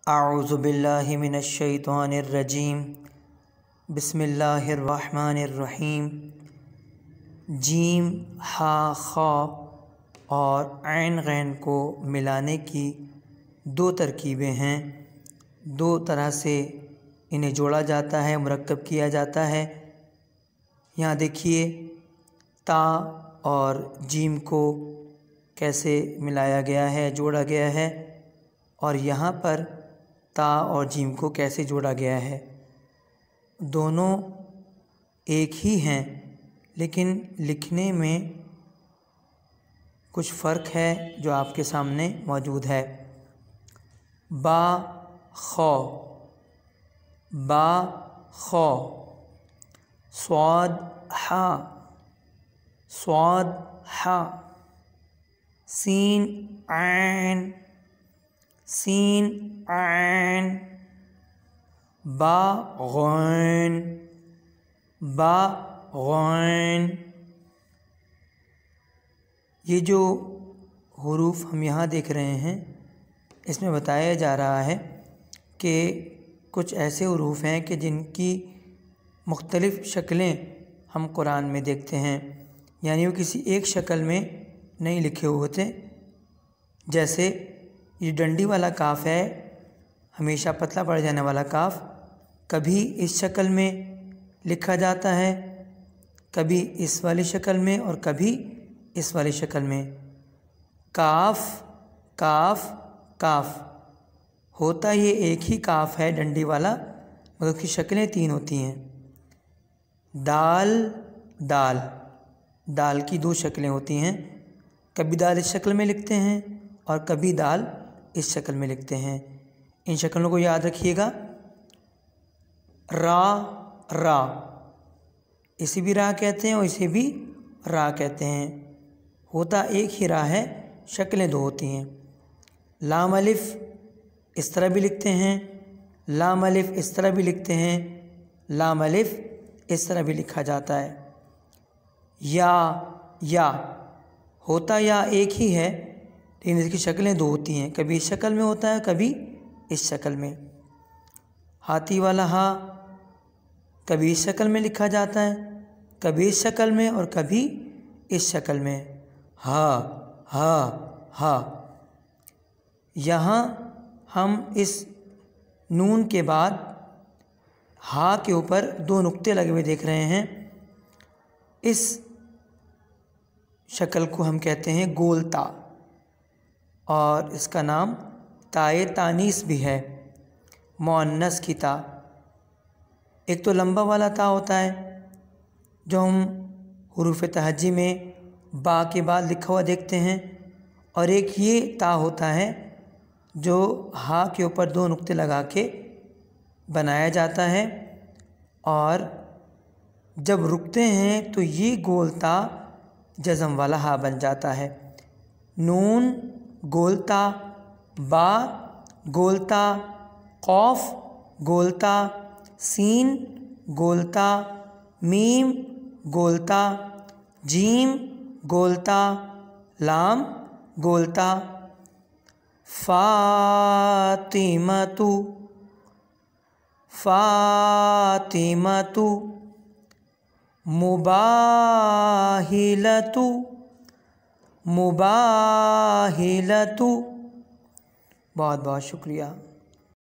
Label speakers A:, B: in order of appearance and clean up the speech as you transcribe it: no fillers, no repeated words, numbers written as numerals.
A: اعوذ باللہ من الشیطان الرجیم بسم اللہ الرحمن الرحیم۔ جیم ہا خا اور عین غین کو ملانے کی دو ترکیبیں ہیں، دو طرح سے انہیں جوڑا جاتا ہے، مرکب کیا جاتا ہے۔ یہاں دیکھیے تا اور جیم کو کیسے ملایا گیا ہے، جوڑا گیا ہے، اور یہاں پر تا اور جیم کو کیسے جوڑا گیا ہے۔ دونوں ایک ہی ہیں لیکن لکھنے میں کچھ فرق ہے جو آپ کے سامنے موجود ہے۔ با خو، با خو، صاد ہا، صاد ہا، سین عین، سین عین، با غین، با غین۔ یہ جو حروف ہم یہاں دیکھ رہے ہیں اس میں بتایا جا رہا ہے کہ کچھ ایسے حروف ہیں کہ جن کی مختلف شکلیں ہم قرآن میں دیکھتے ہیں، یعنی وہ کسی ایک شکل میں نہیں لکھے ہوئے ہوتے۔ جیسے یہ ڈنڈی والا کاف ہے، ہمیشہ پتلا پڑ جانے والا کاف، کبھی اس شکل میں لکھا جاتا ہے، کبھی اس والی شکل میں اور کبھی اس والی شکل میں۔ کاف کاف کاف ہوتا یہ ایک ہی کاف ہے ڈنڈی والا، مگر اس کی شکلیں تین ہوتی ہیں۔ دال دال، دال کی دو شکلیں ہوتی ہیں، کبھی دال اس شکل میں لکھتے ہیں اور کبھی دال اس شکل میں لکھتے ہیں۔ ان شکلوں کو یاد رکھیے گا۔ را را، اسے بھی را کہتے ہیں اور اسے بھی را کہتے ہیں، ہوتا ایک ہی را ہے، شکلیں دو ہوتی ہیں۔ لام الف اس طرح بھی لکھتے ہیں، لام الف اس طرح بھی لکھتے ہیں، لام الف اس طرح بھی لکھا جاتا ہے۔ یا ہوتا یا ایک ہی ہے لیکن اس کی شکلیں دو ہوتی ہیں، کبھی اس شکل میں ہوتا ہے کبھی اس شکل میں۔ ہاتھی والا ہا کبھی اس شکل میں لکھا جاتا ہے، کبھی اس شکل میں اور کبھی اس شکل میں۔ ہا ہا ہا، یہاں ہم اس نون کے بعد ہا کے اوپر دو نقطے لگے ہوئے دیکھ رہے ہیں۔ اس شکل کو ہم کہتے ہیں گول تا، اور اس کا نام تائے تانیث بھی ہے، مؤنث کی تا۔ ایک تو لمبا والا تا ہوتا ہے جو ہم حروف تہجی میں با کے بعد لکھا ہوا دیکھتے ہیں، اور ایک یہ تا ہوتا ہے جو ہا کے اوپر دو نقطے لگا کے بنایا جاتا ہے، اور جب رکتے ہیں تو یہ گول تا جزم والا ہا بن جاتا ہے۔ نون گولتا، با گولتا، قوف گولتا، سین گولتا، میم گولتا، جیم گولتا، لام گولتا۔ فاطمۃ، فاطمۃ، مباہلۃ، مباہلۃ۔ بہت بہت شکریہ۔